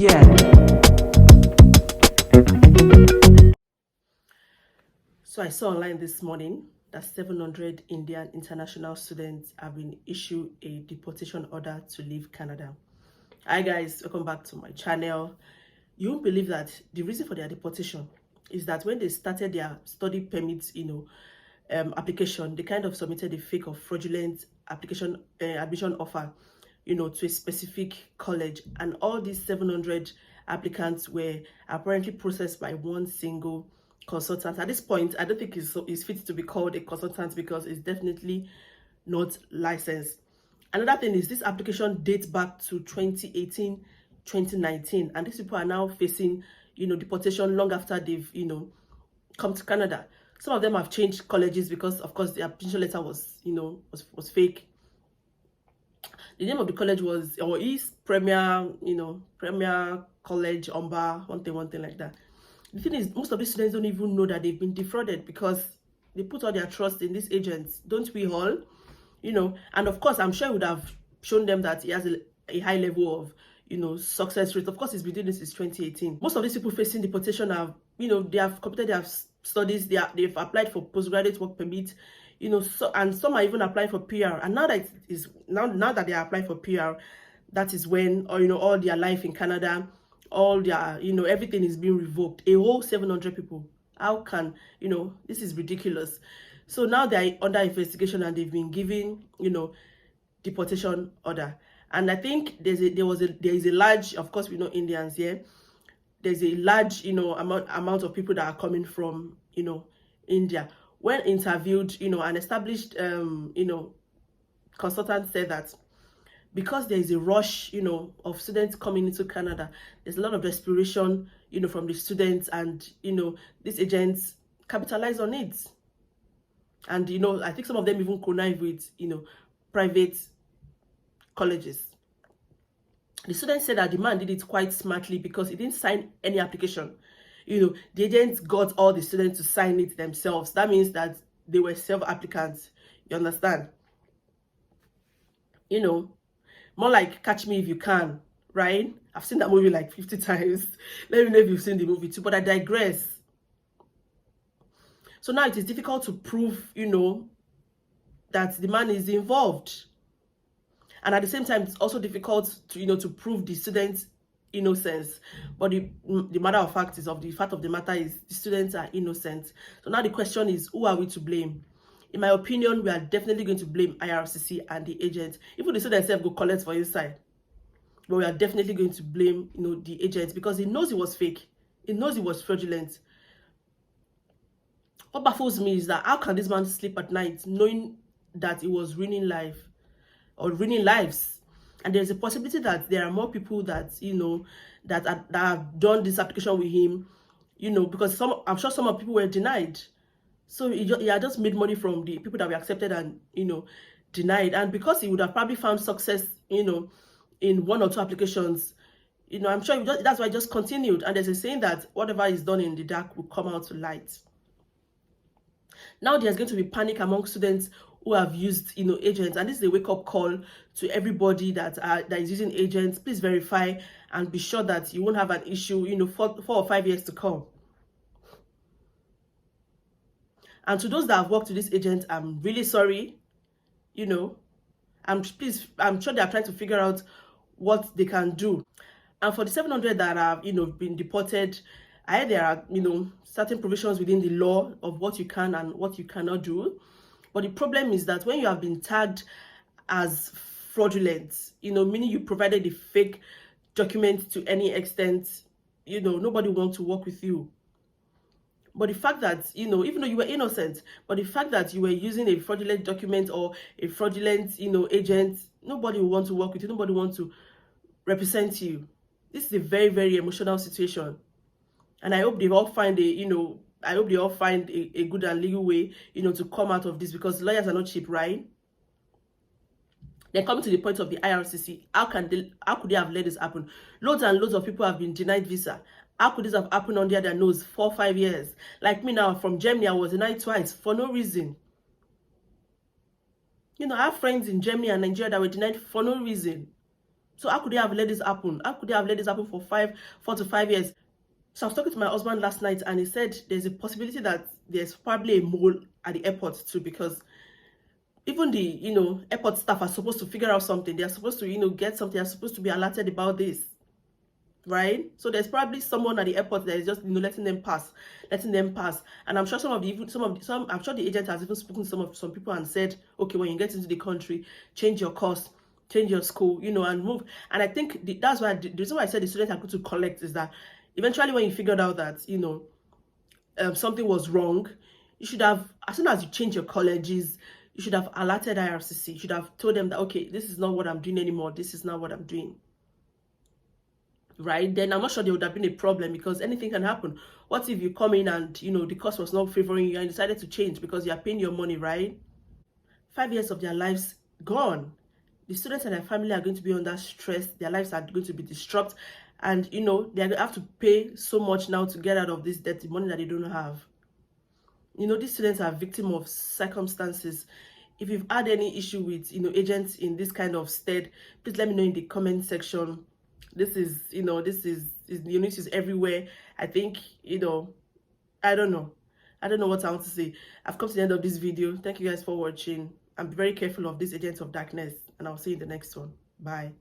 Yeah. So I saw online this morning that 700 Indian international students have been issued a deportation order to leave Canada. Hi guys, welcome back to my channel. You won't believe that the reason for their deportation is that when they started their study permits, application, they kind of submitted a fake or fraudulent application admission offer, to a specific college, and all these 700 applicants were apparently processed by one single consultant. At this point, I don't think it's fit to be called a consultant because it's definitely not licensed. Another thing is this application dates back to 2018, 2019, and these people are now facing, deportation long after they've, come to Canada. Some of them have changed colleges because, of course, the application letter was, was fake. The name of the college was, or is Premier, Premier College, Umba, one thing like that. The thing is, most of these students don't even know that they've been defrauded because they put all their trust in these agents. Don't we all? And of course, I'm sure it would have shown them that he has a high level of, success rate. Of course, he's been doing this since 2018. Most of these people facing deportation have, they have completed their studies, they've applied for postgraduate work permit, and some are even applying for PR. And now that now that they are applying for PR, that is when, all their life in Canada, all their, everything is being revoked. A whole 700 people. How can, this is ridiculous. So now they're under investigation and they've been given, deportation order. And I think there is a large, of course, we know Indians here. There's a large, amount of people that are coming from, India. When interviewed, an established, consultant said that because there is a rush, of students coming into Canada, there's a lot of desperation, from the students, and, these agents capitalize on it. And, I think some of them even connive with, private colleges. The students said that the man did it quite smartly because he didn't sign any application. The agents got all the students to sign it themselves. That means that they were self-applicants. You understand? More like Catch Me If You Can, right? I've seen that movie like 50 times. Let me know if you've seen the movie too, but I digress. So now it is difficult to prove, that the man is involved. And at the same time, it's also difficult to, to prove the students' innocence. But the matter of fact is, the fact of the matter is, the students are innocent. So now the question is, who are we to blame? In my opinion, we are definitely going to blame IRCC and the agents. Even the student themselves go collect for inside. But we are definitely going to blame, the agents, because he knows it was fake. He knows it was fraudulent. What baffles me is that how can this man sleep at night knowing that it was ruining life or ruining lives? And there's a possibility that there are more people that, that have done this application with him, because I'm sure some of people were denied. So he had just made money from the people that were accepted and, denied. And because he would have probably found success, in one or two applications, I'm sure that's why he just continued. And there's a saying that whatever is done in the dark will come out to light. Now there's going to be panic among students who have used, agents. And this is a wake-up call to everybody that is using agents. Please verify and be sure that you won't have an issue, 4 or 5 years to come. And to those that have worked with this agent, I'm really sorry. I'm sure they are trying to figure out what they can do. And for the 700 that have, been deported, I heard there are, certain provisions within the law of what you can and what you cannot do. But the problem is that when you have been tagged as fraudulent, meaning you provided the fake document to any extent, nobody wants to work with you. But the fact that, even though you were innocent, but the fact that you were using a fraudulent document or a fraudulent, agent, nobody will want to work with you. Nobody wants to represent you. This is a very, very emotional situation. And I hope they all find a good and legal way, to come out of this, because lawyers are not cheap, right? Then coming to the point of the IRCC, how could they have let this happen? Loads and loads of people have been denied visa. How could this have happened under their nose 4 or 5 years? Like me now, from Germany, I was denied twice for no reason. I have friends in Germany and Nigeria that were denied for no reason. So how could they have let this happen? How could they have let this happen for 4 to 5 years? So I was talking to my husband last night, and he said there's a possibility that there's probably a mole at the airport too, because even the airport staff are supposed to figure out something. They are supposed to get something. They are supposed to be alerted about this, right? So there's probably someone at the airport that is just letting them pass. And I'm sure I'm sure the agent has even spoken to some people and said, okay, when you get into the country, change your course, change your school, and move. And I think that's why the reason why I said the students are going to collect is that eventually when you figured out that something was wrong, you should have, as soon as you change your colleges, you should have alerted IRCC. You should have told them that, okay, this is not what I'm doing anymore. This is not what I'm doing. Right? Then I'm not sure there would have been a problem, because anything can happen. What if you come in and, the course was not favoring you and decided to change because you are paying your money, right? 5 years of their lives gone. The students and their family are going to be under stress. Their lives are going to be disrupted. And, they're going to have to pay so much now to get out of this debt, the money that they don't have. These students are victims of circumstances. If you've had any issue with, agents in this kind of stead, please let me know in the comment section. This is news is everywhere. I think, I don't know what I want to say. I've come to the end of this video. Thank you guys for watching. And be very careful of these agents of darkness. And I'll see you in the next one. Bye.